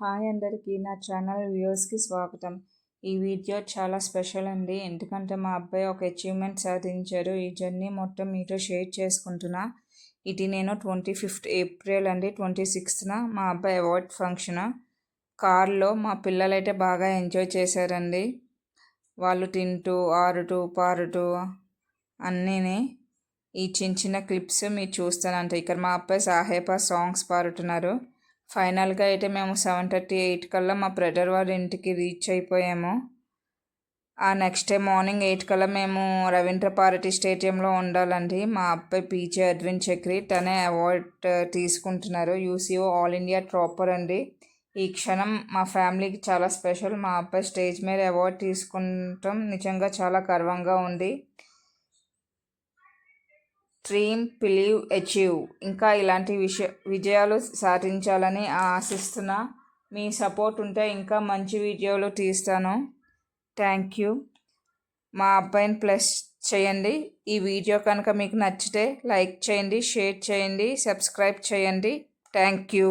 Hi అందరికీ నా channel వ్యూవర్స్కి స్వాగతం. ఈ వీడియో చాలా స్పెషల్ అండి, ఎందుకంటే మా అబ్బాయి ఒక అచీవ్మెంట్ సాధించారు. ఈ జర్నీ మొత్తం మీతో షేర్ చేసుకుంటున్నా. ఇది నేను 25th ఏప్రిల్ అండి, 26th మా అబ్బాయి అవార్డ్ ఫంక్షన్ కార్లో మా పిల్లలైతే బాగా ఎంజాయ్ చేశారండి. వాళ్ళు తింటూ ఆరుతూ పారుతూ అన్నీని ఈ చిన్న చిన్న క్లిప్స్ మీరు చూస్తానంటే ఇక్కడ మా అబ్బాయి సాహేబా సాంగ్స్ పాడుతున్నారు. ఫైనల్గా అయితే మేము 7:38 కల్లా మా బ్రదర్ వాళ్ళ ఇంటికి రీచ్ అయిపోయాము. ఆ నెక్స్ట్ డే మార్నింగ్ 8 కల్లా మేము రవీంద్ర భారతి స్టేడియంలో ఉండాలండి. మా అబ్బాయి పీజే అరవింద్ చక్రి తనే అవార్డ్ తీసుకుంటున్నారు. యూసీఓ ఆల్ ఇండియా టాపర్ అండి. ఈ క్షణం మా ఫ్యామిలీకి చాలా స్పెషల్. మా అబ్బాయి స్టేజ్ మీద అవార్డు తీసుకుంటాం నిజంగా చాలా గర్వంగా ఉంది. డ్రీమ్ బిలీవ్ అచీవ్ ఇంకా ఇలాంటి విజయాలు సాధించాలని ఆశిస్తున్నా. మీ సపోర్ట్ ఉంటే ఇంకా మంచి వీడియోలు తీస్తాను. Thank you. మా అబ్బాయిని ప్లస్ చేయండి. ఈ వీడియో కనుక మీకు నచ్చితే లైక్ చేయండి, షేర్ చేయండి, సబ్స్క్రైబ్ చేయండి. Thank you.